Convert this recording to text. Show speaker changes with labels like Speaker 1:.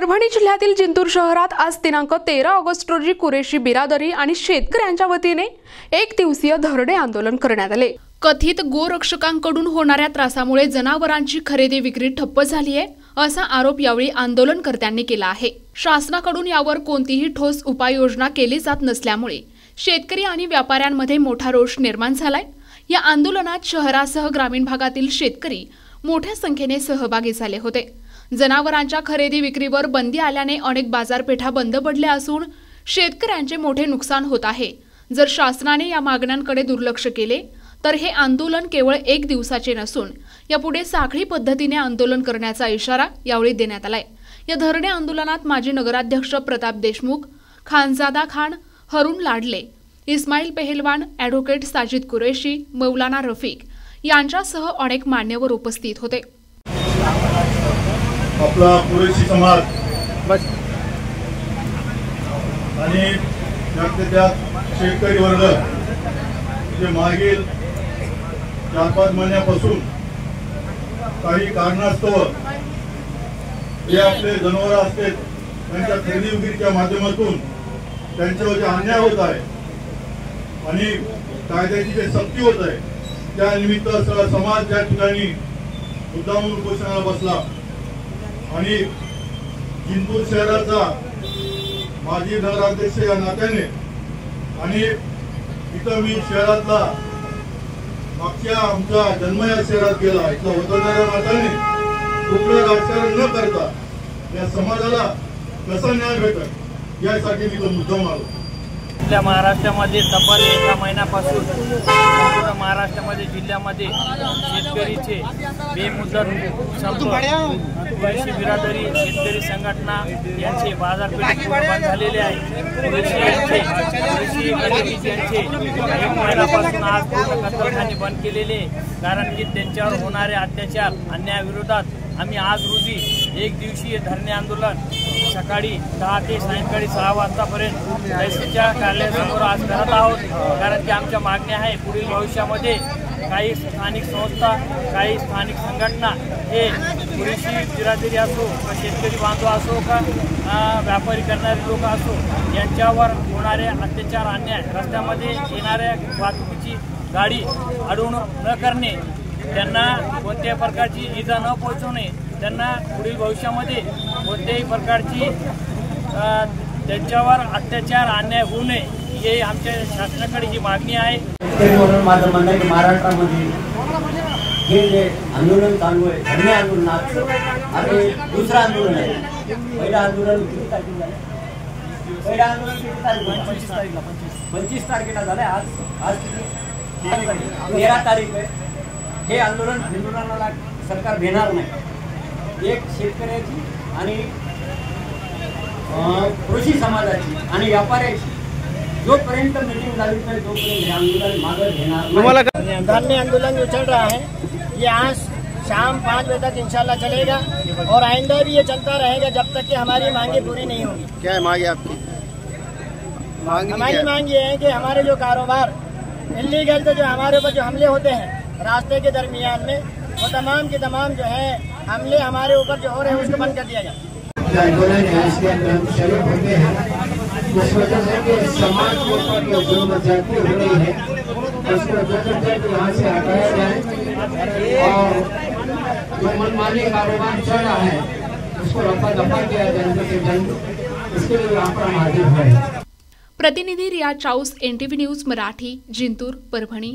Speaker 1: परभणी जिल्ह्यातील जिंतूर शहरात आज दिनांक 13 ऑगस्ट रोजी कुरेशी बिरादरी आणि शेतकऱ्यांच्या वतीने एक दिवसीय धरणे आंदोलन करण्यात आले। कथित गोरक्षकांकडून होणाऱ्या त्रासामुळे जनावरांची खरेदी विक्री ठप्प झाली आहे असा आरोप यावेळी आंदोलनकर्त्यांनी केला आहे। शासनाकडून यावर कोणतीही ठोस उपाययोजना केली जात नसल्यामुळे शेतकरी आणि व्यापाऱ्यांमध्ये मोठा रोष निर्माण झालाय। या आंदोलनात शहरासह ग्रामीण भागातील शेतकरी मोठ्या संख्येने सहभागी झाले होते। जनावरांच्या खरेदी विक्रीवर बंदी आल्याने अनेक बाजारपेठा बंद पडल्या असून शेतकऱ्यांचे मोठे नुकसान होत आहे। जर शासनाने या मागण्यांकडे दुर्लक्ष केले तर हे आंदोलन केवळ एक दिवसाचे नसून यापुढे साखळी पद्धतीने आंदोलन करण्याचा इशारा यावेळी देण्यात आलाय। या धरणे आंदोलनात माजी नगराध्यक्ष प्रताप देशमुख, खानजादा खान, हरून लाडले, इस्माईल पेहलवान, ॲडव्होकेट साजिद कुरेशी, मौलाना रफीक यांच्यासह अनेक मान्यवर उपस्थित होते।
Speaker 2: आपला कुरेशी समाज आणि त्यात शेतकरी वर्ग जे मागील 4-5 महिन्यापासून काही कारणास्तव जे आपले जनावर असते त्यांच्या खरेदी विक्रीच्या माध्यमातून त्यांच्यावर जे अन्याय होत आहे आणि कायद्याची जे सक्ती होत आहे त्या निमित्त सगळा समाज त्या ठिकाणी मुद्दामून उपोषणाला बसला आणि जिंतूर शहराचा माजी नगराध्यक्ष या नात्याने आणि इथं मी शहरातला मागच्या आमचा जन्म या शहरात गेला इथं वतनदार नात्याने कुठलं राजकारण न करता या समाजाला कसा न्याय भेटेल यासाठी मी तो मुद्दाम आलो।
Speaker 3: आपल्या महाराष्ट्रामध्ये तब्बल 1 महिन्यापासून संपूर्ण महाराष्ट्रामध्ये जिल्ह्यामध्ये शेतकरीचे बेमुदत संप कुरेशी बिरादरी शेतकरी संघटना यांचे बाजारपेठ बंद झालेले आहे। कुरेशी यांचे 1 महिन्यापासून आज पूर्ण कत्तलखाने बंद केलेले कारण की त्यांच्यावर होणारे अत्याचार अन्यायाविरोधात आम्ही आज रोजी एक दिवसीय धरणे आंदोलन सकाळी 10 ते सायंकाळी 6 वाजतापर्यंत तहसीलच्या कार्यालयासमोर आज करत आहोत। कारण की आमच्या मागण्या आहे पुढील भविष्यामध्ये काही स्थानिक संस्था काही स्थानिक संघटना हे कुरेशी बिरादरी असो का शेतकरी बांधव असो का व्यापारी करणारे लोक असो यांच्यावर होणारे अत्याचार अन्याय रस्त्यामध्ये येणाऱ्या वाहतुकीची गाडी अडवून न करणे त्यांना कोणत्याही प्रकारची इजा न पोहोचवणे त्यांना पुढील भविष्यामध्ये कोणत्याही प्रकारची त्यांच्यावर अत्याचार अन्याय होऊ नये हे आमच्या शासनाकडे ही मागणी आहे।
Speaker 4: म्हणून माझं म्हणणं आहे की महाराष्ट्रामध्ये हे जे आंदोलन चालू आहे धरणे आंदोलनात आणि दुसरं आंदोलन आहे। पहिलं आंदोलन किती तारखेला झालं? पहिलं आंदोलन किती तारखेला? 25 तारखेला झालं। आज 13 तारीख आहे। हे आंदोलनाला सरकार घेणार नाही। एक शेतकऱ्याची आणि कृषी समाजाची आणि व्यापाऱ्याची जोपर्यंत मीटिंग झाली नाही तोपर्यंत हे आंदोलन मागे घेणार नाही।
Speaker 5: धरने आंदोलन जो चल रहा है ये आज शाम 5 बजे तक इंशाल्लाह चलेगा और आइंदा भी ये चलता रहेगा जब तक कि हमारी मांगे पूरी नहीं होंगी।
Speaker 6: क्या है मांग आपकी?
Speaker 5: हमारी मांग ये है कि हमारे जो कारोबार इलीगल तो जो हमारे ऊपर जो हमले होते हैं रास्ते के दरमियान में वो तमाम के तमाम जो है हमले हमारे ऊपर जो हो रहे हैं उसको बंद कर दिया जाए।
Speaker 4: आंदोलन है इसके अंदर हम शरीक होते हैं। इस वजह से कि समाज के ऊपर जो जुल्म ज्यादती हो रही है उसको जल्द यहाँ से हटाया जाए और जो मनमानी कारोबार चल रहा है उसको रफा दफा किया जाए से जल्द। इसके लिए यहाँ पर हम हाजिर हैं।
Speaker 1: प्रतिनिधी रिया चाउस, NTV न्यूज मराठी, जिंतूर, परभणी।